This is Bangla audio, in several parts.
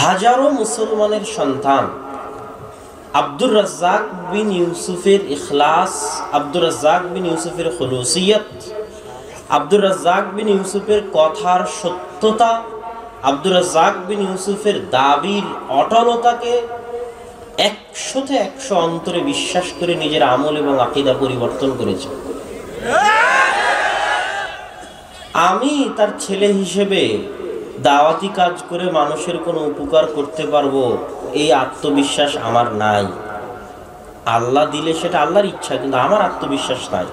হাজারো মুসলমানের সন্তান আব্দুর রাজ্জাক বিন ইউসুফের ইখলাস, আব্দুর রাজ্জাক বিন ইউসুফের খুলুসিয়ত, আব্দুর রাজ্জাক বিন ইউসুফের কথার সত্যতা, আব্দুর রাজ্জাক বিন ইউসুফের দাবির অটলতাকে 100-তে 100 অন্তরে বিশ্বাস করে নিজের আমল এবং আকীদা পরিবর্তন করেছে। আমি তার ছেলে হিসেবে দাওয়াতি কাজ করে মানুষের কোনো উপকার করতে পারবো এই আত্মবিশ্বাস আমার নাই। আল্লাহ দিলে সেটা আল্লাহর ইচ্ছা, কিন্তু আমার আত্মবিশ্বাস নাই।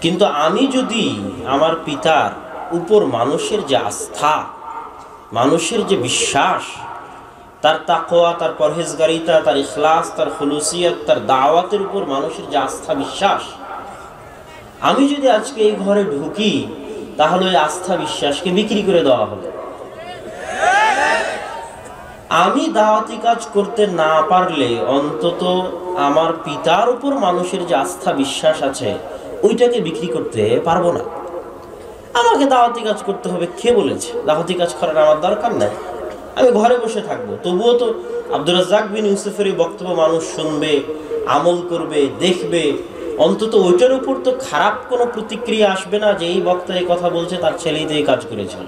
কিন্তু আমি যদি আমার পিতার উপর মানুষের যে আস্থা, মানুষের যে বিশ্বাস, তার তাকওয়া, তার পরহেজগারিতা, তার ইখলাস, তার খুলুসিয়ত, তার দাওয়াতের উপর মানুষের যে আস্থা বিশ্বাস, আমি যদি আজকে এই ঘরে ঢুকি তাহলে ওই আস্থা বিশ্বাসকে বিক্রি করে দেওয়া হবে। আমি দাওয়াতি কাজ করতে না পারলে অন্তত আমার পিতার উপর মানুষের যে আস্থা বিশ্বাস আছে ওইটাকে বিক্রি করতে পারবো না। আমাকে দাওয়াতি কাজ করতে হবে। কে বলেছে দাওয়াতি কাজ করার আমার দরকার নাই? আমি ঘরে বসে থাকবো, তবুও তো আব্দুর রাজ্জাক বিন ইউসুফের বক্তব্য মানুষ শুনবে, আমল করবে, দেখবে। অন্তত ওইটার উপর তো খারাপ কোনো প্রতিক্রিয়া আসবে না যে এই বক্তা এই কথা বলছে, তার ছেলেই তো এই কাজ করেছিল।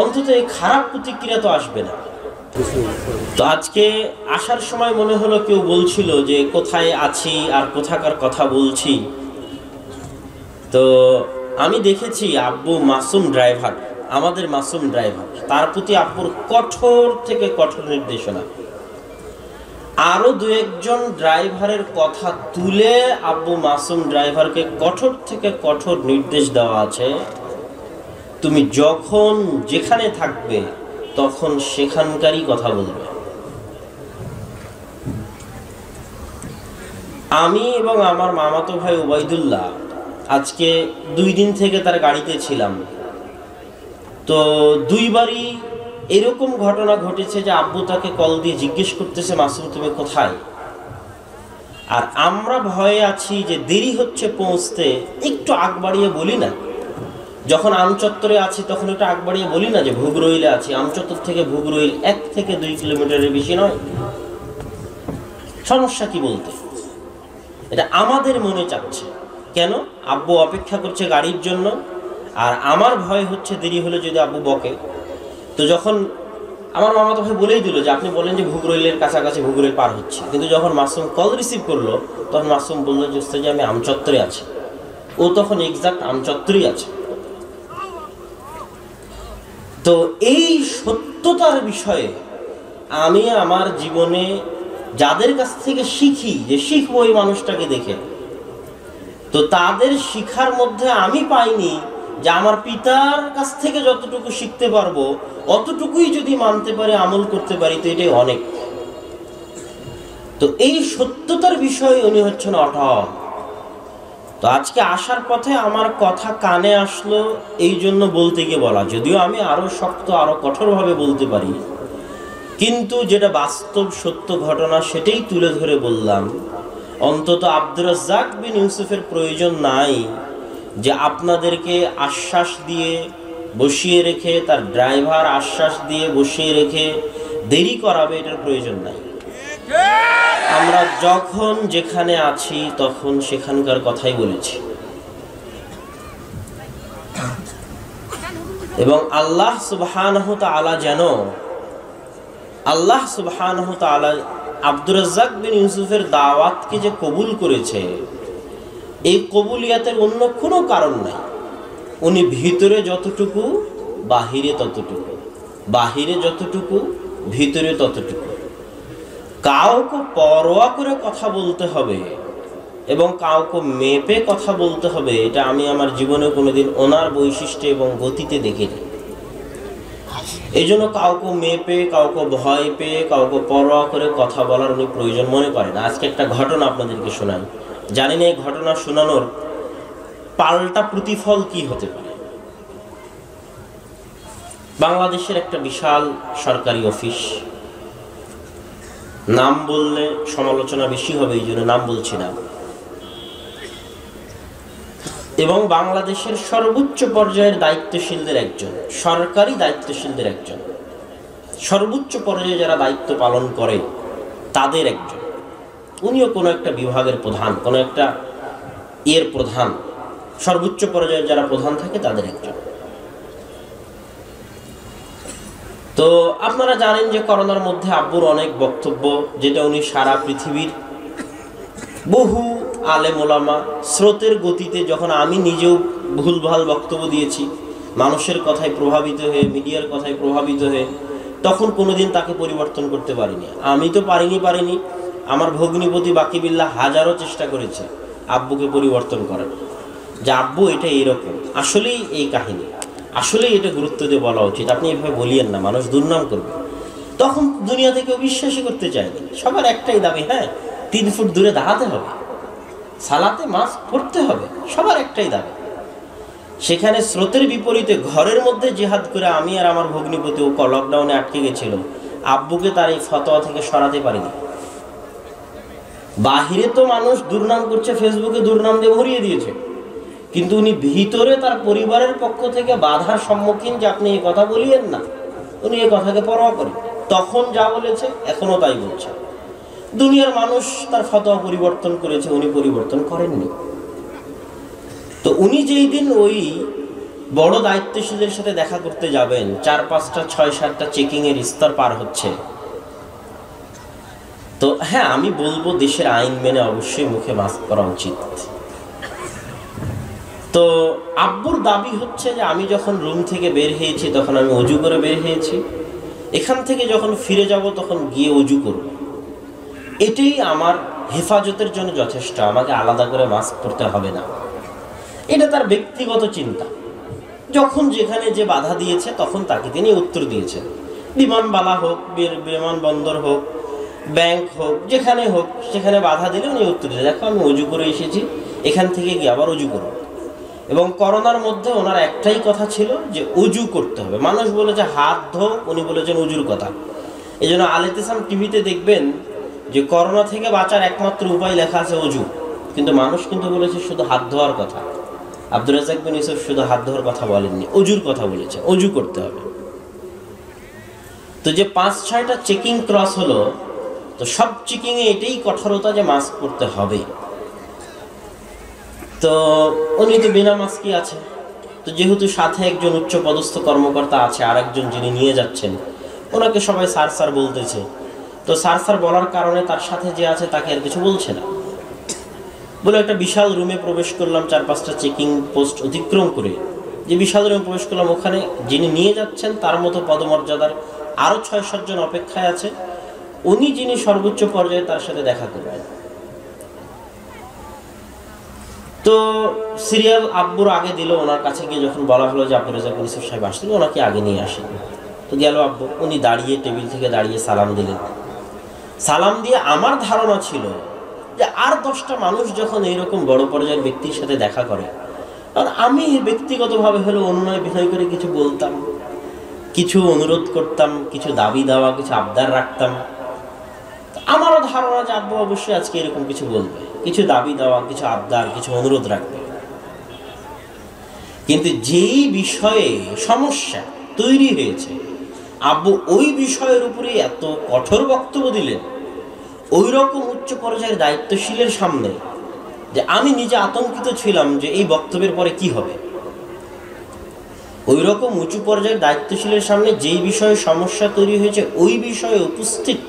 অন্তত এই খারাপ প্রতিক্রিয়া তো আসবে না। তো আজকে আসার সময় মনে হলো কেউ বলছিল যে কোথায় আছি আর কোথাকার কথা বলছি। তো আমি দেখেছি আব্বু মাসুম ড্রাইভার, আমাদের মাসুম ড্রাইভার, তার প্রতি আব্বুর কঠোর থেকে কঠোর নির্দেশনা। আরো 2-1 ড্রাইভারের কথা তুলে আব্বু মাসুম ড্রাইভারকে কঠোর থেকে কঠোর নির্দেশ দেওয়া আছে, তুমি যখন যেখানে থাকবে তখন সেখানকারই কথা বলবে। আমি এবং আমার মামাতো ভাই ওবাইদুল্লাহ আজকে 2 দিন থেকে তার গাড়িতে ছিলাম। তো 2 বারই এরকম ঘটনা ঘটেছে যে আব্বু তাকে কল দিয়ে জিজ্ঞেস করতেছে, মাসুম তুমি কোথায়? আর আমরা ভয়ে আছি যে দেরি হচ্ছে পৌঁছতে, একটু আগ বাড়িয়ে বলি না। যখন আমচত্বরে আছি তখন একটু আগ বাড়িয়ে বলি না যে ভুগরইলে আছি। আমচত্বর থেকে ভুগরইল 1 থেকে 2 কিলোমিটারের বেশি নয়। সমস্যা কি বলতে? এটা আমাদের মনে চাচ্ছে। কেন? আব্বু অপেক্ষা করছে গাড়ির জন্য, আর আমার ভয় হচ্ছে দেরি হলে যদি আব্বু বকে। তো যখন আমার মামাতো ভাই বলেই দিল যে আপনি বলেন যে ভুগরইলের কাছাকাছি, ভুগরইল পার হচ্ছে, কিন্তু যখন মাসুম কল রিসিভ করলো তখন মাসুম বললো যে আমি আমচত্বরে আছি। ও তখন এক্সাক্ট আমচত্বরেই আছে। তো এই সত্যতার বিষয়ে আমি আমার জীবনে যাদের কাছ থেকে শিখি, যে শিখবো এই মানুষটাকে দেখে, তো তাদের শিখার মধ্যে আমি পাইনি যে আমার পিতার কাছ থেকে যতটুকু শিখতে পারবো অতটুকুই যদি মানতে পারি, আমল করতে পারি, তো এটাই অনেক। তো এই সত্যতার বিষয়ে উনি হচ্ছেন অটল। তো আজকে আসার পথে আমার কথা কানে আসলো, এই জন্য বলতে গিয়ে বলা, যদিও আমি আরো শক্ত আরো কঠোরভাবে বলতে পারি, কিন্তু যেটা বাস্তব সত্য ঘটনা সেটাই তুলে ধরে বললাম। অন্তত আব্দুর রাজ্জাক বিন ইউসুফের প্রয়োজন নাই যে আপনাদেরকে আশ্বাস দিয়ে বসিয়ে রেখে, তার ড্রাইভার আশ্বাস দিয়ে বসিয়ে রেখে দেরি করাবে, এটার প্রয়োজন নাই। আমরা যখন যেখানে আছি তখন সেখানকার কথাই বলেছি। এবং আল্লাহ সুবহানাহু তাআলা যেন, আল্লাহ সুবহানাহু তাআলা আব্দুর রাজ্জাক বিন ইউসুফের দাওয়াতকে যে কবুল করেছে, এই কবুলিয়াতের অন্য কোনো কারণ নাই। উনি ভিতরে যতটুকু বাহিরে ততটুকু, বাহিরে যতটুকু ভিতরে ততটুকু। কাউকে পরোয়া করে কথা বলতে হবে এবং কাউকে মেপে কথা বলতে হবে, এটা আমি আমার জীবনে কোনোদিন ওনার বৈশিষ্ট্য এবং গতিতে দেখিনি। এই জন্য কাউকে মেপে, কাউকে ভয় পেয়ে, কাউকে পরোয়া করে কথা বলার উনি প্রয়োজন মনে করেন। আজকে একটা ঘটনা আপনাদেরকে শোনান, জানি না এই ঘটনা শোনানোর পাল্টা প্রতিফল কি হতে পারে। বাংলাদেশের একটা বিশাল সরকারি অফিস, নাম বললে সমালোচনা বেশি হবে, এই জন্য নাম বলছি না। এবং বাংলাদেশের সর্বোচ্চ পর্যায়ের দায়িত্বশীলদের একজন, সরকারি দায়িত্বশীলদের একজন, সর্বোচ্চ পর্যায়ে যারা দায়িত্ব পালন করে তাদের একজন। উনিও কোনো একটা বিভাগের প্রধান, কোনো একটা প্রধান, সর্বোচ্চ পর্যায়ে যারা প্রধান থাকে তাদের একজন। তো আপনারা জানেন যে করোনার মধ্যে আব্বুর অনেক বক্তব্য, যেটা উনি সারা পৃথিবীর বহু আলেম ওলামা স্রোতের গতিতে, যখন আমি নিজেও ভুলভাল বক্তব্য দিয়েছি মানুষের কথায় প্রভাবিত হয়ে, মিডিয়ার কথায় প্রভাবিত হয়ে, তখন কোনোদিন তাকে পরিবর্তন করতে পারিনি। আমি তো পারিনি, আমার ভগ্নিপতি বাকিবিল্লাহ হাজারো চেষ্টা করেছে আব্বুকে পরিবর্তন করার, যে আব্বু এটা এইরকম, আসলেই এই কাহিনী, আসলেই এটা গুরুত্ব দিয়ে বলা উচিত, আপনি এভাবে বলিয়েন না, মানুষ দুর্নাম করবে। তখন দুনিয়াতে কেউ বিশ্বাসই করতে চায়নি। সবার একটাই দাবি, হ্যাঁ 3 ফুট দূরে দাঁড়াতে হবে, সালাতে মাস্ক পরতে হবে, সবার একটাই দাবি। সেখানে স্রোতের বিপরীতে ঘরের মধ্যে জিহাদ করে আমি আর আমার ভগ্নিপতি ও লকডাউনে আটকে গেছিল, আব্বুকে তার এই ফতোয়া থেকে সরাতে পারিনি। বাহিরে তো মানুষ দুর্নাম করছে, ফেসবুকে দুর্নাম দিয়ে ভরিয়ে দিয়েছে, কিন্তু উনি ভিতরে তার পরিবারের পক্ষ থেকে বাধার সম্মুখীন, যে আপনি এই কথা বলিয়েন না, উনি এই কথাকে পরোয়া করেন। তখন যা বলেছে এখনো তাই বলছে। দুনিয়ার মানুষ তার ফতোয়া পরিবর্তন করেছে, উনি পরিবর্তন করেননি। তো উনি যেই দিন ওই বড় দায়িত্বশীলদের সাথে দেখা করতে যাবেন, 4, 5টা 6, 7টা চেকিংয়ের স্তর পার হচ্ছে। তো হ্যাঁ, আমি বলবো দেশের আইন মেনে অবশ্যই মুখে মাস্ক পরা উচিত। তো আব্বুর দাবি হচ্ছে যে আমি যখন রুম থেকে বের হয়েছি তখন আমি অজু করে বের হয়েছি, এখান থেকে যখন ফিরে যাব তখন গিয়ে অজু করব, এটাই আমার হেফাজতের জন্য যথেষ্ট, আমাকে আলাদা করে মাস্ক পরতে হবে না। এটা তার ব্যক্তিগত চিন্তা। যখন যেখানে যে বাধা দিয়েছে তখন তাকে তিনি উত্তর দিয়েছেন। বিমানবালা হোক, বিমানবন্দর হোক, ব্যাংক হোক, যেখানে হোক, সেখানে বাধা দিলে উনি উত্তর দিয়েছেন, দেখো আমি অজু করে এসেছি, এখান থেকে গিয়ে আবার অজু করব। এবং করোনার মধ্যে ওনার একটাই কথা ছিল যে অজু করতে হবে। মানুষ বলেছে হাত ধো, উনি বলেছেন অজুর কথা। এই জন্য আল ইতিসাম টিভিতে দেখবেন যে করোনা থেকে বাঁচার একমাত্র উপায় লেখা আছে অজু, কিন্তু মানুষ কিন্তু বলেছে শুধু হাত ধোয়ার কথা। আব্দুর রাজ্জাক বিন ইউসুফ শুধু হাত ধোয়ার কথা বলেননি, অজুর কথা বলেছে, অজু করতে হবে। তো যে 5-6টা চেকিং ক্রস হলো, তো সব চেকিংয়ে এটাই কঠোরতা যে মাস্ক পরতে হবে। তো উনি তো বিনা মাস্কই আছে। তো যেহেতু সাথে একজন উচ্চ পদস্থ কর্মকর্তা আছে, আরেকজন যিনি নিয়ে যাচ্ছেন, ওনাকে সবাই স্যার স্যার বলতেছে। তো স্যার স্যার বলার কারণে তার সাথে যে আছে তাকে আর কিছু বলছে না বলে একটা বিশাল রুমে প্রবেশ করলাম, 4-5টা চেকিং পোস্ট অতিক্রম করে যে বিশাল রুমে প্রবেশ করলাম, ওখানে যিনি নিয়ে যাচ্ছেন তার মতো পদমর্যাদার আরও 6-7 জন অপেক্ষায় আছে। উনি যিনি সর্বোচ্চ পর্যায়ে, তার সাথে দেখা করবেন। তো সিরিয়াল আব্বুর আগে দিল, ওনার কাছে গিয়ে যখন বলা হলো যে আব্দুর রাজ্জাক বিন ইউসুফ সাহেব আসছিল, ওনাকে আগে নিয়ে আসেন। তো গেল আব্বু, উনি দাঁড়িয়ে টেবিল থেকে দাঁড়িয়ে সালাম দিলেন। সালাম দিয়ে আমার ধারণা ছিল যে আর 10টা মানুষ যখন এইরকম বড় পর্যায়ের ব্যক্তির সাথে দেখা করে, আর আমি ব্যক্তিগতভাবে হলো অন্যায় বিনয় করে কিছু বলতাম, কিছু অনুরোধ করতাম, কিছু দাবি দেওয়া, কিছু আবদার রাখতাম। আমারও ধারণা যে আব্বু অবশ্যই আজকে এরকম কিছু বলবে, কিছু দাবি দেওয়া, কিছু আবদার, কিছু অনুরোধ রাখবে। কিন্তু যেই বিষয়ে সমস্যা তৈরি হয়েছে, আব্বু ওই বিষয়ের উপরে এত কঠোর বক্তব্য দিলেন, ওই রকম উচ্চ পর্যায়ের দায়িত্বশীলের সামনে, যে আমি নিজে আতঙ্কিত ছিলাম যে এই বক্তব্যের পরে কি হবে। ওই রকম উঁচু পর্যায়ের দায়িত্বশীলের সামনে যেই বিষয়ে সমস্যা তৈরি হয়েছে, ওই বিষয়ে উপস্থিত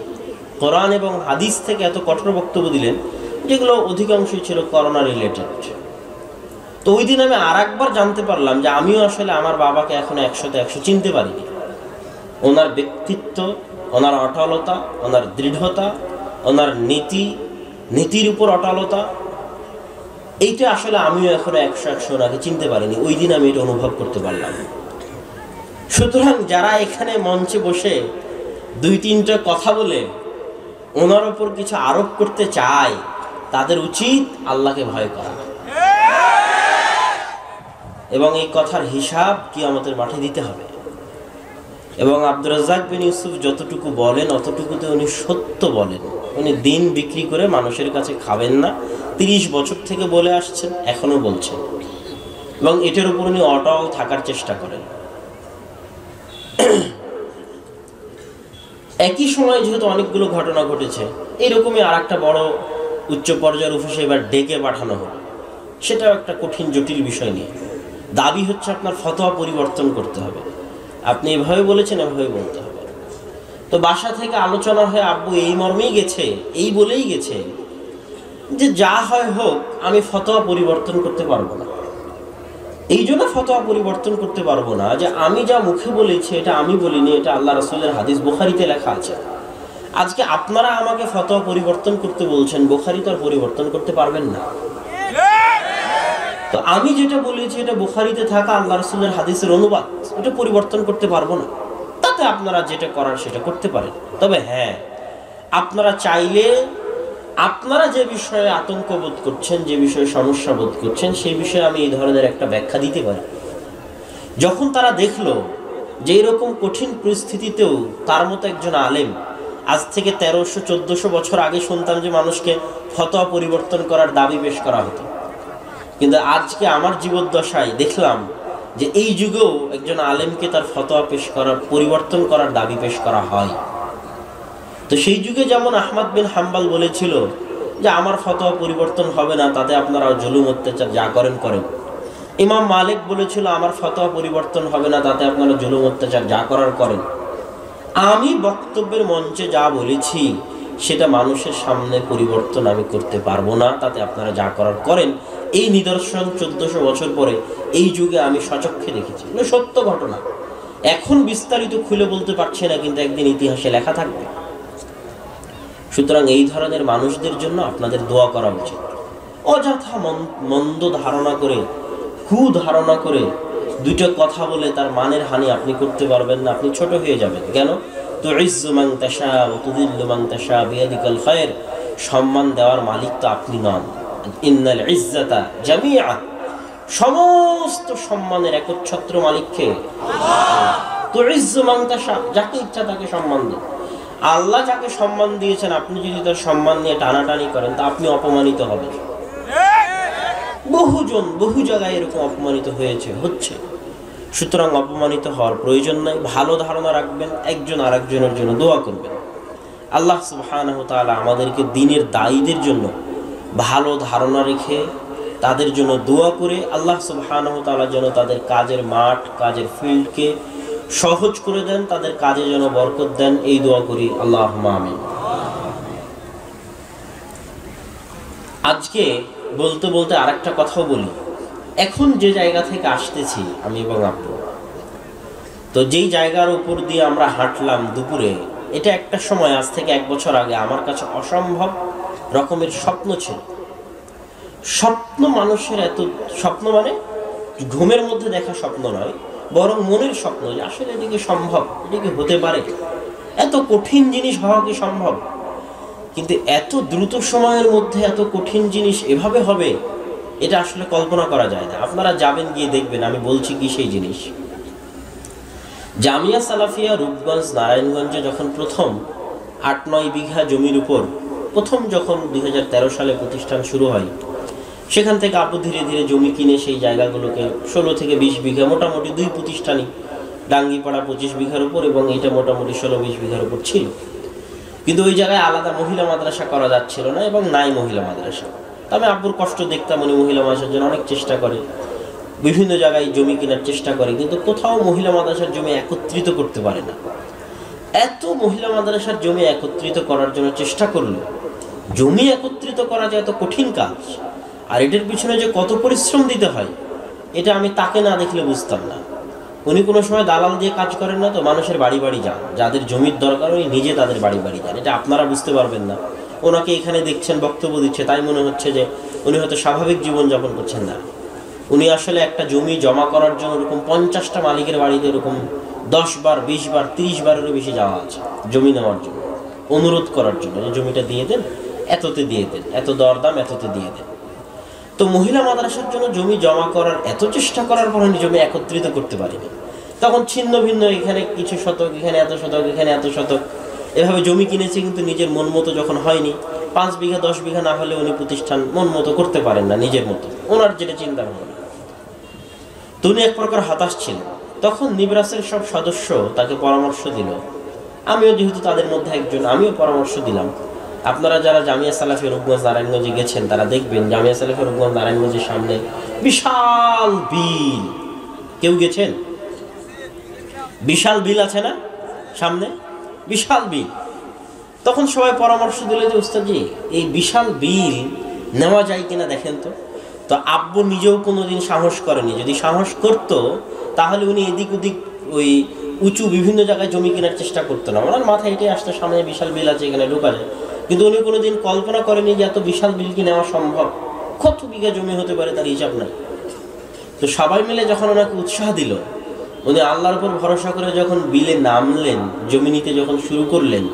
কোরআন এবং হাদিস থেকে এত কঠোর বক্তব্য দিলেন, যেগুলো অধিকাংশই ছিল করোনা রিলেটেড। তো ওই দিন আমি আরেকবার জানতে পারলাম যে আমিও আসলে আমার বাবাকে এখনো 100-100 চিনতে পারিনি। ওনার ব্যক্তিত্ব, ওনার অটলতা, ওনার দৃঢ়তা, ওনার নীতির উপর অটলতা, এইটা আসলে আমিও এখনো 100-100 ওনাকে চিনতে পারিনি। ওই দিন আমি এটা অনুভব করতে পারলাম। সুতরাং যারা এখানে মঞ্চে বসে 2-3টা কথা বলে ওনার ওপর কিছু আরোপ করতে চায়, তাদের উচিত আল্লাহকে ভয় করা, এবং এই কথার হিসাব কিয়ামতের মাঠে দিতে হবে। এবং আব্দুর রাজ্জাক বিন ইউসুফ যতটুকু বলেন অতটুকুতে উনি সত্য বলেন। উনি দিন বিক্রি করে মানুষের কাছে খাবেন না, 30 বছর থেকে বলে আসছেন, এখনো বলছেন। এবং এটার উপর উনি অটল থাকার চেষ্টা করেন। একই সময় যেহেতু অনেকগুলো ঘটনা ঘটেছে, এরকমই আর একটা বড় উচ্চ পর্যায়ের অফিসে এবার ডেকে পাঠানো হলো, সেটাও একটা কঠিন জটিল বিষয় নিয়ে। দাবি হচ্ছে আপনার ফতোয়া পরিবর্তন করতে হবে, আপনি এভাবে বলেছেন এভাবে বলতে হবে। তো বাসা থেকে আলোচনা হয়ে আব্বু এই মর্মেই গেছে, এই বলেই গেছে যে যা হয় হোক আমি ফতোয়া পরিবর্তন করতে পারবো না। এই জন্য ফতোয়া পরিবর্তন করতে পারবো না যে আমি যা মুখে বলেছি এটা আমি বলিনি, এটা আল্লাহ রাসূলের হাদিস, বুখারীতে লেখা আছে। আজকে আপনারা আমাকে ফতোয়া পরিবর্তন করতে বলছেন, বুখারী তো আর পরিবর্তন করতে পারবেন না। তো আমি যেটা বলেছি এটা বুখারীতে থাকা আল্লাহ রাসূলের হাদিসের অনুবাদ, এটা পরিবর্তন করতে পারবো না। তাতে আপনারা যেটা করার সেটা করতে পারেন। তবে হ্যাঁ, আপনারা চাইলে আপনারা যে বিষয়ে আতঙ্ক বোধ করছেন, যে বিষয়ে সমস্যা বোধ করছেন, সেই বিষয়ে আমি এই ধরনের একটা ব্যাখ্যা দিতে পারি। যখন তারা দেখলো যে এরকম কঠিন পরিস্থিতিতেও তার মতো একজন আলেম, আজ থেকে 1300-1400 বছর আগে শুনতাম যে মানুষকে ফতোয়া পরিবর্তন করার দাবি পেশ করা হতো, কিন্তু আজকে আমার জীবদ্দশায় দেখলাম যে এই যুগেও একজন আলেমকে তার ফতোয়া পেশ করার, পরিবর্তন করার দাবি পেশ করা হয়। তো সেই যুগে যেমন আহমদ বিন হাম্বল বলেছিল যে আমার ফতোয়া পরিবর্তন হবে না, তাতে আপনারা জুলুম অত্যাচার যা করেন করেন। ইমাম মালিক বলেছিল আমার ফতোয়া পরিবর্তন হবে না, তাতে আপনারা জুলুম অত্যাচার যা করার করেন। আমি বক্তব্যের মঞ্চে যা বলেছি সেটা মানুষের সামনে পরিবর্তন আমি করতে পারবো না, তাতে আপনারা যা করার করেন। এই নিদর্শন 1400 বছর পরে এই যুগে আমি সচক্ষে দেখেছি, সত্য ঘটনা। এখন বিস্তারিত খুলে বলতে পারছি না, কিন্তু একদিন ইতিহাসে লেখা থাকবে। সুতরাং এই ধরনের মানুষদের জন্য আপনাদের দোয়া করা উচিত। অযথা মন্দ ধারণা করে, ধারণা করে দুইটা কথা বলে তার মানের হানি আপনি করতে পারবেন না, আপনি ছোট হয়ে যাবেন। কেন? তুইজ্জু মান তাশা ওয়া তুযিল্লু মান তাশা বিয়াদিকাল খায়র। সম্মান দেওয়ার মালিক তো আপনি নন। ইন্নাল ইজ্জাতা জামিআ, সমস্ত সম্মানের একচ্ছত্র মালিককে আল্লাহ। তুইজ্জু মান তাশা, যাকে ইচ্ছা তাকে সম্মান দেন। আল্লাহ যাকে সম্মান দিয়েছেন, আপনি যদি তার সম্মান নিয়ে টানাটানি করেন তা আপনি অপমানিত হবেন। বহুজন বহু জায়গায় এরকম অপমানিত হয়েছে, হচ্ছে। সুতরাং অপমানিত হওয়ার প্রয়োজন নাই। ভালো ধারণা রাখবেন, একজন আরেকজনের জন্য দোয়া করবেন। আল্লাহ সুবহানাহু ওয়া তাআলা আমাদেরকে দ্বীনের দায়ীদের জন্য ভালো ধারণা রেখে তাদের জন্য দোয়া করে আল্লাহ সুবহানাহু ওয়া তাআলা যেন তাদের কাজের মাঠ, কাজের ফিল্ডকে সহজ করে দেন, তাদের কাজে যেন বরকত দেন, এই দোয়া করি। আল্লাহুম্মা আমিন। আজকে বলতে বলতে আরেকটা কথাও বলি। এখন যে জায়গা থেকে আসতেছি আমি এবং আপনি, তো যেই জায়গার উপর দিয়ে আমরা হাঁটলাম দুপুরে, এটা একটা সময়, আজ থেকে 1 বছর আগে আমার কাছে অসম্ভব রকমের স্বপ্ন ছিল। স্বপ্ন মানুষের এত, স্বপ্ন মানে ঘুমের মধ্যে দেখা স্বপ্ন নয়, বরং মনের স্বপ্ন, যে আসলে এটা কি সম্ভব, এটা কি হতে পারে, এত কঠিন জিনিস হওয়া কি সম্ভব। কিন্তু এত দ্রুত সময়ের মধ্যে এত কঠিন জিনিস এভাবে হবে, এটা আসলে কল্পনা করা যায় না। আপনারা যাবেন, গিয়ে দেখবেন। আমি বলছি কি সেই জিনিস। জামিয়া সালাফিয়া রূপগঞ্জ নারায়ণগঞ্জে যখন প্রথম 8-9 বিঘা জমির উপর প্রথম যখন 2013 সালে প্রতিষ্ঠান শুরু হয়, সেখান থেকে আবু ধীরে ধীরে জমি কিনে সেই জায়গাগুলোকে 16 থেকে 20 বিঘা, মোটামুটি 2 প্রতিষ্ঠানই, ডাঙ্গিপাড়া 25 বিঘার উপর এবং এটা মোটামুটি 16-20 বিঘার উপর ছিল। কিন্তু ওই জায়গায় আলাদা মহিলা মাদ্রাসা করা যাচ্ছিল না এবং নাই মহিলা মাদ্রাসা। তবে আব্বুর কষ্ট দেখতাম, উনি মহিলা মাদ্রাসার জন্য অনেক চেষ্টা করে, বিভিন্ন জায়গায় জমি কেনার চেষ্টা করে, কিন্তু কোথাও মহিলা মাদ্রাসার জমি একত্রিত করতে পারে না। এত মহিলা মাদ্রাসার জমি একত্রিত করার জন্য চেষ্টা করলো, জমি একত্রিত করা যায় এত কঠিন কাজ, আর এটার পিছনে যে কত পরিশ্রম দিতে হয়, এটা আমি তাকে না দেখলে বুঝতাম না। উনি কোনো সময় দালাল দিয়ে কাজ করেন না, তো মানুষের বাড়ি বাড়ি যান, যাদের জমির দরকার উনি নিজে তাদের বাড়ি বাড়ি যান। এটা আপনারা বুঝতে পারবেন না। ওনাকে এখানে দেখছেন বক্তব্য দিচ্ছে, তাই মনে হচ্ছে যে উনি হয়তো স্বাভাবিক জীবনযাপন করছেন না। উনি আসলে একটা জমি জমা করার জন্য এরকম 50টা মালিকের বাড়িতে এরকম 10 বার, 20 বার, 30 বারেরও বেশি যাওয়া আছে জমি নেওয়ার জন্য, অনুরোধ করার জন্য যে জমিটা দিয়ে দেন, এততে দিয়ে দেন, এত দরদাম এততে দিয়ে দেন। তো মহিলা মাদ্রাসার জন্য জমি জমা করার এত চেষ্টা করার পর উনি জমি একত্রিত করতে পারেনি। তখন ছিন্ন ভিন্ন, এখানে কিছু শতক, এখানে এত শতক, এখানে এত শতক, এভাবে জমি কিনেছে, কিন্তু নিজের মন মতো যখন হয়নি, 5 বিঘা 10 বিঘা না হলে উনি প্রতিষ্ঠান মন মতো করতে পারেন না নিজের মতো, ওনার যেটা চিন্তা ভাবনা। তো উনি এক প্রকার হতাশ ছিলেন। তখন নিবরাসের সব সদস্য তাকে পরামর্শ দিল, আমিও যেহেতু তাদের মধ্যে একজন, আমিও পরামর্শ দিলাম, আপনারা যারা জামিয়া সালাফিয়া রূপগঞ্জ নারায়ণগঞ্জে গেছেন তারা দেখবেন জামিয়া সালাফিয়া রূপগঞ্জ নারায়ণগঞ্জের সামনে বিশাল বিল। কেউ গেছেন? বিশাল বিল আছে না সামনে, বিশাল বিল। তখন সবাই পরামর্শ দিল যে উস্তাদজি এই বিশাল বিল নেওয়া যায় কিনা দেখেন তো। তো আব্বু নিজেও কোনোদিন সাহস করেনি, যদি সাহস করত তাহলে উনি এদিক ওদিক ওই উঁচু বিভিন্ন জায়গায় জমি কেনার চেষ্টা করতো না। ওনার মাথায় এটাই আসতো সামনে বিশাল বিল আছে, এখানে ঢোকা যায়। কিন্তু উনি কোনোদিন কল্পনা করেনি যে এত বিশাল বিল কি নেওয়া সম্ভব, কত বিঘা জমি হতে পারে তার হিসাব নাই। তো সবাই মিলে যখন ওনাকে উৎসাহ দিল, উনি আল্লাহর উপর ভরসা করে যখন বিলে নামলেন, জমি নিতে যখন শুরু করলেন,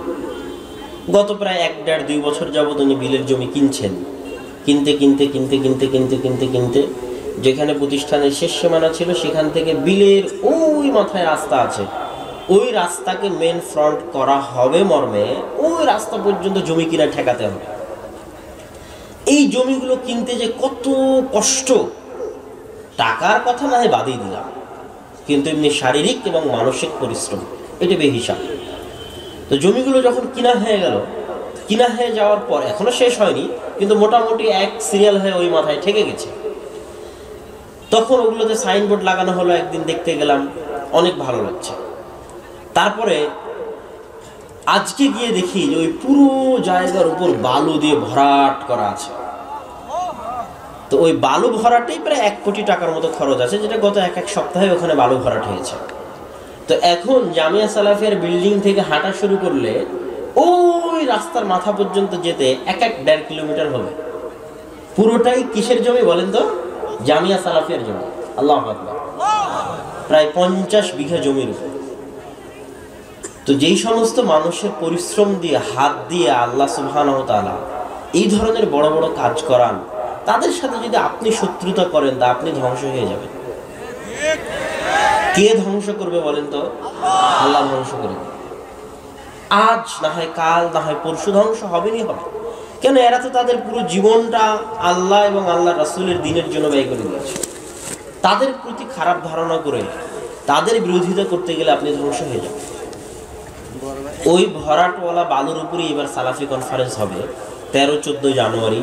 গত প্রায় 1-1.5-2 বছর যাবৎ উনি বিলের জমি কিনছেন। কিনতে কিনতে কিনতে কিনতে কিনতে কিনতে কিনতে যেখানে প্রতিষ্ঠানের শেষ সীমানা ছিল সেখান থেকে বিলের ওই মাথায় রাস্তা আছে, ওই রাস্তাকে মেন ফ্রন্ট করা হবে মর্মে ওই রাস্তা পর্যন্ত জমি কিনা ঠেকাতে হবে। এই জমিগুলো কিনতে যে কত কষ্ট, টাকার কথা না হয় বাদই দিলাম, কিন্তু এমনি শারীরিক এবং মানসিক পরিশ্রম এটা বেহিসাব। তো জমিগুলো যখন কিনা হয়ে গেল, কিনা হয়ে যাওয়ার পর এখনো শেষ হয়নি, কিন্তু মোটামুটি এক সিরিয়াল হয়ে ওই মাথায় ঠেকে গেছে। তখন ওগুলোতে সাইনবোর্ড লাগানো হলো, একদিন দেখতে গেলাম, অনেক ভালো লাগছে। তারপরে আজকে গিয়ে দেখি যে ওই পুরো জায়গার উপর বালু দিয়ে ভরাট করা আছে। তো ওই বালু ভরাটেই প্রায় 1 কোটি টাকার মতো খরচ আছে, যেটা গত এক সপ্তাহে ওখানে বালু ভরাট হয়েছে। তো এখন জামিয়া সালাফিয়ার বিল্ডিং থেকে হাঁটা শুরু করলে ওই রাস্তার মাথা পর্যন্ত যেতে 1-1.5 কিলোমিটার হবে। পুরোটাই কিসের জমি বলেন তো? জামিয়া সালাফিয়ার জমি। আল্লাহু আকবার। প্রায় 50 বিঘা জমির উপর। তো যেই সমস্ত মানুষের পরিশ্রম দিয়ে হাত দিয়ে আল্লাহ সুবহানাহু ওয়া তাআলা এই ধরনের বড় বড় কাজ করান, তাদের সাথে যদি আপনি শত্রুতা করেন তা আপনি ধ্বংস হয়ে যাবেন। কে ধ্বংস করবে বলেন তো? আল্লাহ ধ্বংস করবে। আজ না হয় কাল, না হয় পরশু ধ্বংস হবেনই হবে। কেন? এরা তো তাদের পুরো জীবনটা আল্লাহ এবং আল্লাহ রাসূলের দ্বীনের জন্য ব্যয় করে দিয়েছে। তাদের প্রতি খারাপ ধারণা করে তাদের বিরোধিতা করতে গেলে আপনি ধ্বংস হয়ে যাবেন। ওই ভরাটওয়ালা বালুর উপরেই এবার সালাফি কনফারেন্স হবে 13-14 জানুয়ারি।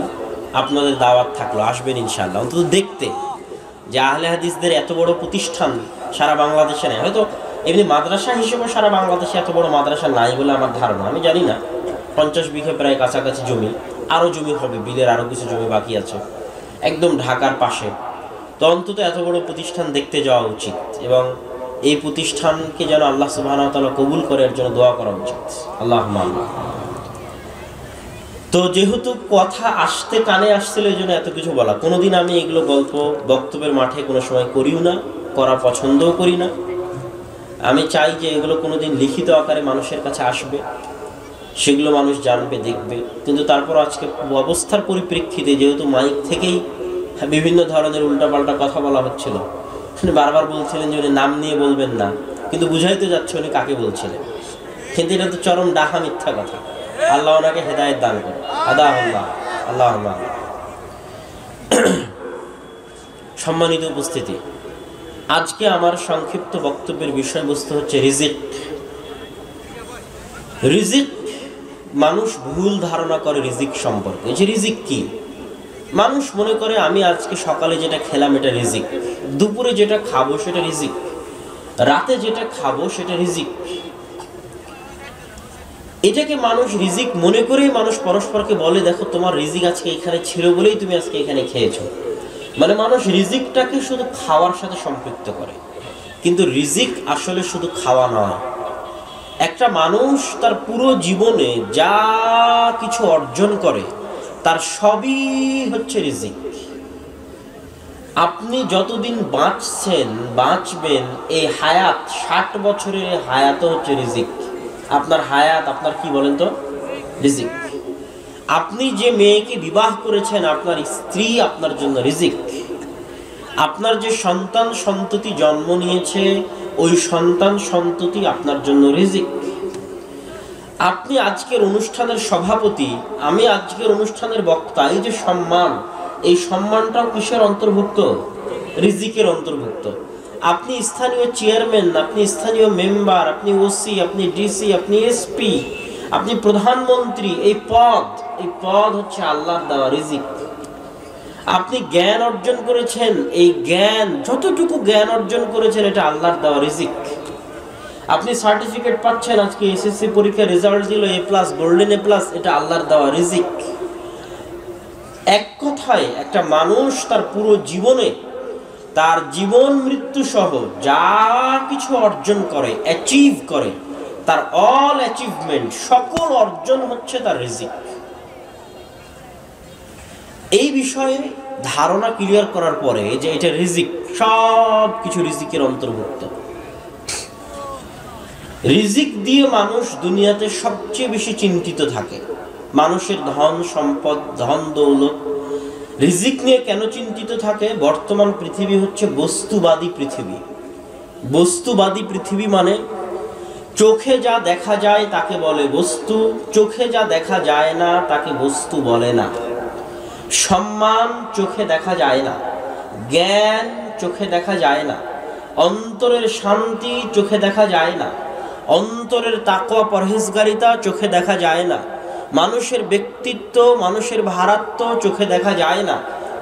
আপনাদের দাওয়াত থাকলো, আসবেন ইনশাআল্লাহ। অন্তত দেখতে যে আহলে হাদিসদের এত বড় প্রতিষ্ঠান সারা বাংলাদেশে নেই। হয়তো এমনি মাদ্রাসা হিসেবে সারা বাংলাদেশে এত বড় মাদ্রাসা নাই বলে আমার ধারণা, আমি জানি না। 50 বিঘা প্রায় কাছাকাছি জমি, আরও জমি হবে, বিলের আরও কিছু জমি বাকি আছে, একদম ঢাকার পাশে। তো অন্তত এত বড় প্রতিষ্ঠান দেখতে যাওয়া উচিত এবং এই প্রতিষ্ঠানকে যেন আল্লাহ সুবহানাহু ওয়া তাআলা কবুল করে এর জন্য দোয়া করা উচিত। আল্লাহুম্মা আমিন। তো যেহেতু কথা আসতে কানে আসছিল এই জন্য এত কিছু বলা। কোনোদিন আমি এগুলো গল্প বক্তব্যের মাঠে কোনো সময় করিও না, করা পছন্দও করি না। আমি চাই যে এগুলো কোনোদিন লিখিত আকারে মানুষের কাছে আসবে, সেগুলো মানুষ জানবে, দেখবে। কিন্তু তারপর আজকে অবস্থার পরিপ্রেক্ষিতে যেহেতু মাইক থেকেই বিভিন্ন ধরনের উল্টাপাল্টা কথা বলা হচ্ছিল, উনি বারবার বলছিলেন যে উনি নাম নিয়ে বলবেন না, কিন্তু বুঝাইতে যাচ্ছে উনি কাকে বলছিলেন। কিন্তু এটা তো চরম ডাহা মিথ্যা কথা। আল্লাহ ওনাকে হেদায়েত দান করে। আল্লাহুম্মা। সম্মানিত উপস্থিতি, আজকে আমার সংক্ষিপ্ত বক্তব্যের বিষয়বস্তু হচ্ছে রিজিক। রিজিক, মানুষ ভুল ধারণা করে রিজিক সম্পর্কে। যে রিজিক কি? মানুষ মনে করে আমি আজকে সকালে যেটা খেলাম এটা রিজিক, দুপুরে যেটা খাবো সেটা রিজিক, রাতে যেটা খাবো সেটা রিজিক। এটাকে মানুষ রিজিক মনে করেই মানুষ পরস্পরকে বলে, দেখো তোমার রিজিক আজকে এখানে ছিল বলেই তুমি আজকে এখানে খেয়েছো। মানে মানুষ রিজিকটাকে শুধু খাওয়ার সাথে সম্পৃক্ত করে, কিন্তু রিজিক আসলে শুধু খাওয়া নয়। একটা মানুষ তার পুরো জীবনে যা কিছু অর্জন করে তার সবই হচ্ছে রিজিক। আপনি যতদিন বাঁচবেন, এই হায়াত 60 বছরের হায়াতও হচ্ছে রিজিক। আপনার হায়াত আপনার কি বলেন তো? রিজিক। আপনি যে মেয়েকে বিবাহ করেছেন, আপনার স্ত্রী আপনার জন্য রিজিক। আপনার যে সন্তান সন্ততি জন্ম নিয়েছে, ওই সন্তান সন্ততি আপনার জন্য রিজিক। আপনি আজকের অনুষ্ঠানের সভাপতি, আমি আজকের অনুষ্ঠানের বক্তা, এই যে সম্মান, এই সম্মানটাও কিসের অন্তর্ভুক্ত? রিজিকের অন্তর্ভুক্ত। আপনি স্থানীয় চেয়ারম্যান, আপনি স্থানীয় মেম্বার, আপনি ওসি, আপনি ডিসি, আপনি এসপি, আপনি প্রধানমন্ত্রী, এই পদ হচ্ছে আল্লাহর দেওয়া রিজিক। আপনি জ্ঞান অর্জন করেছেন, এই জ্ঞান যতটুকু জ্ঞান অর্জন করেছেন এটা আল্লাহর দেওয়া রিজিক। আপনি সার্টিফিকেট পাচ্ছেন, আজকে এসএসসি পরীক্ষার রেজাল্ট দিল A+, গোল্ডেন A+, এটা আল্লাহর দেওয়া রিজিক। এক কথায় একটা মানুষ তার পুরো জীবনে, তার জীবন মৃত্যু সহ যা কিছু অর্জন করে, অ্যাচিভ করে, তার অল অ্যাচিভমেন্ট, সকল অর্জন হচ্ছে তার রিজিক। এই বিষয়ে ধারণা ক্লিয়ার করার পরে যে এটা রিজিক, সব কিছু রিজিকের অন্তর্ভুক্ত। রিজিক দিয়ে মানুষ দুনিয়াতে সবচেয়ে বেশি চিন্তিত থাকে। মানুষের ধন সম্পদ, ধন দৌলত, রিজিক নিয়ে কেন চিন্তিত থাকে? বর্তমান পৃথিবী হচ্ছে বস্তুবাদী পৃথিবী। বস্তুবাদী পৃথিবী মানে চোখে যা দেখা যায় তাকে বলে বস্তু, চোখে যা দেখা যায় না তাকে বস্তু বলে না। সম্মান চোখে দেখা যায় না, জ্ঞান চোখে দেখা যায় না, অন্তরের শান্তি চোখে দেখা যায় না, অন্তরের তাকওয়া পরহেজগারিতা চোখে দেখা যায় না, মানুষের ব্যক্তিত্ব, মানুষের ভারাত্ব চোখে দেখা যায় না।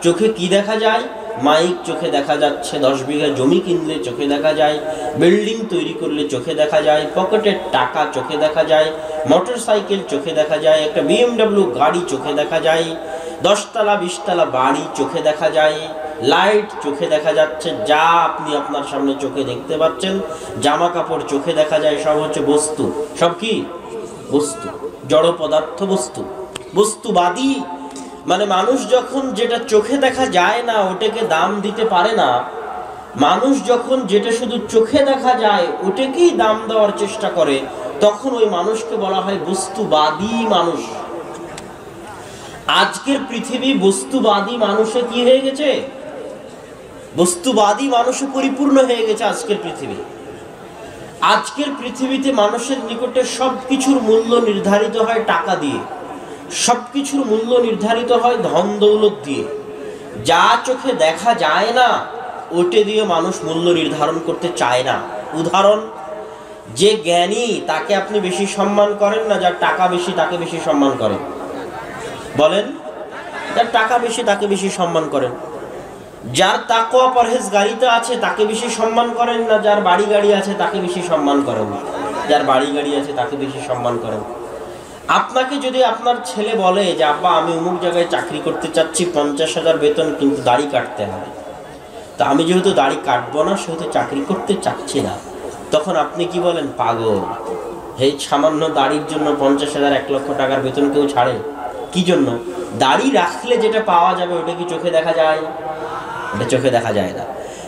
চোখে কি দেখা যায়? মাইক চোখে দেখা যাচ্ছে, 10 বিঘা জমি কিনলে চোখে দেখা যায়, বিল্ডিং তৈরি করলে চোখে দেখা যায়, পকেটের টাকা চোখে দেখা যায়, মোটর সাইকেল চোখে দেখা যায়, একটা BMW গাড়ি চোখে দেখা যায়, 10 তলা 20 তলা বাড়ি চোখে দেখা যায়, লাইট চোখে দেখা যাচ্ছে, যা আপনি আপনার সামনে চোখে দেখতে পাচ্ছেন, জামা কাপড় চোখে দেখা যায়, সব হচ্ছে বস্তু। সব কি? বস্তু, জড় পদার্থ বস্তু। বস্তুবাদী মানে মানুষ যখন যেটা চোখে দেখা যায় না ওটাকে দাম দিতে পারে না, মানুষ যখন যেটা শুধু চোখে দেখা যায় ওটাকেই দাম দেওয়ার চেষ্টা করে, তখন ওই মানুষকে বলা হয় বস্তুবাদী মানুষ। আজকের পৃথিবী বস্তুবাদী মানুষে কি হয়ে গেছে? বস্তুবাদী মানুষে পরিপূর্ণ হয়ে গেছে আজকের পৃথিবী। আজকের পৃথিবীতে মানুষের নিকটে সবকিছুর মূল্য নির্ধারিত হয় টাকা দিয়ে, সবকিছুর মূল্য নির্ধারিত হয় ধন দৌলত দিয়ে। যা চোখে দেখা যায় না ওটা দিয়ে মানুষ মূল্য নির্ধারণ করতে চায় না। উদাহরণ, যে জ্ঞানী তাকে আপনি বেশি সম্মান করেন না যার টাকা বেশি তাকে বেশি সম্মান করেন? বলেন, যার টাকা বেশি তাকে বেশি সম্মান করেন। যার তাকওয়া পরহেজগারিতা আছে তাকে বেশি সম্মান করেন না যার বাড়ি গাড়ি আছে তাকে বেশি সম্মান করেন? যার বাড়ি গাড়ি আছে তাকে বেশি সম্মান করেন। আপনাকে যদি আপনার ছেলে বলে যে আব্বা আমি অমুক জায়গায় চাকরি করতে চাচ্ছি, 50,000 বেতন, কিন্তু দাড়ি কাটতে হবে, তো আমি যেহেতু দাড়ি কাটবো না সেহেতু চাকরি করতে চাচ্ছি না, তখন আপনি কি বলেন? পাগল, এই সামান্য দাড়ির জন্য 50,000 1 লক্ষ টাকার বেতন কেউ ছাড়ে? কি জন্য? দাড়ি রাখলে যেটা পাওয়া যাবে ওটা কি চোখে দেখা যায়? ওটা চোখে দেখা যায় না।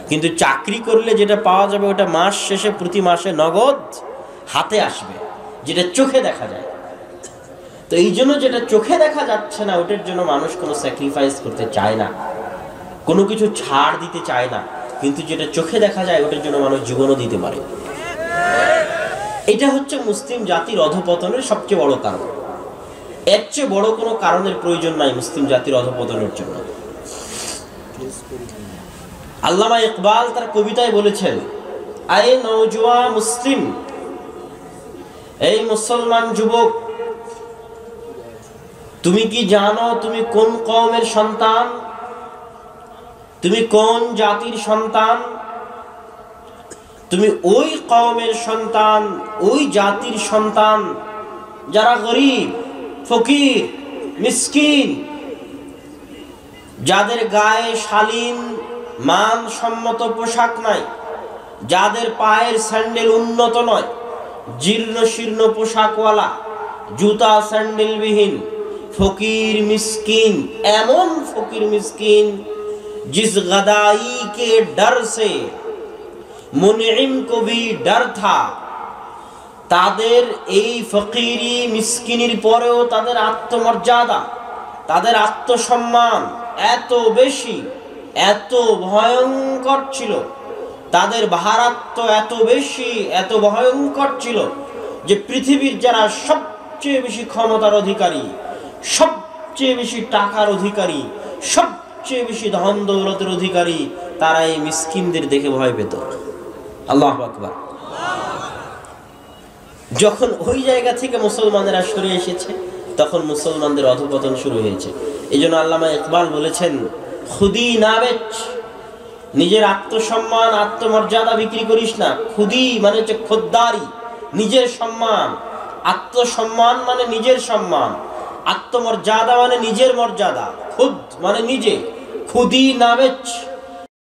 কিন্তু চাকরি করলে যেটা পাওয়া যাবে ওটা মাস শেষে প্রতি মাসে নগদ হাতে আসবে, যেটা চোখে দেখা যায়। তো এই জন্য যেটা চোখে দেখা যাচ্ছে না ওটার জন্য মানুষ কোনো স্যাক্রিফাইস করতে চায় না, কোনো কিছু ছাড় দিতে চায় না। কিন্তু যেটা চোখে দেখা যায় ওটার জন্য মানুষ জীবনও দিতে পারে। এটা হচ্ছে মুসলিম জাতির অধঃপতনের সবচেয়ে বড় কারণ। এর চেয়ে বড় কোনো কারণের প্রয়োজন নাই মুসলিম জাতির অধঃপতনের জন্য। আল্লামা ইকবাল তার কবিতায় বলেছেন, আয়ে নওজোয়া মুসলিম, এই মুসলমান যুবক, তুমি কি জানো তুমি কোন কওমের সন্তান? তুমি কোন জাতির সন্তান? তুমি ওই কওমের সন্তান, ওই জাতির সন্তান যারা গরিব, ফকির, মিসকিন, যাদের গায়ে শালীন মানসম্মত পোশাক নাই, যাদের পায়ের স্যান্ডেল উন্নত নয়, জীর্ণ শীর্ণ পোশাকওয়ালা, জুতা স্যান্ডেলবিহীন ফকির মিসকিন, এমন ফকির মিসকিন जिस गदाई के डर से मुनइम को भी डर था, তাদের এই ফকিরি মিসকিনির পরেও তাদের আত্মমর্যাদা, তাদের আত্মসম্মান এত বেশি, এত ভয়ঙ্কর ছিল, তাদের ভারাত্ম এত বেশি, এত ভয়ঙ্কর ছিল যে পৃথিবীর যারা সবচেয়ে বেশি ক্ষমতার অধিকারী, সবচেয়ে বেশি টাকার অধিকারী, সবচেয়ে বেশি ধন দৌলতের অধিকারী, তারা এই মিসকিনদের দেখে ভয় পেত। আল্লাহু আকবার। যখন ওই জায়গা থেকে মুসলমানেরা সরে এসেছে তখন মুসলমানদের অধঃপতন শুরু হয়েছে। এই জন্য আল্লামা ইকবাল বলেছেন, খুদি না বেচ, নিজের আত্মসম্মান আত্মমর্যাদা বিক্রি করিস না। খুদি মানে হচ্ছে খোদ্দারি, নিজের সম্মান। আত্মসম্মান মানে নিজের সম্মান, আত্মমর্যাদা মানে নিজের মর্যাদা, খুদ মানে নিজে। খুদি না বেচ।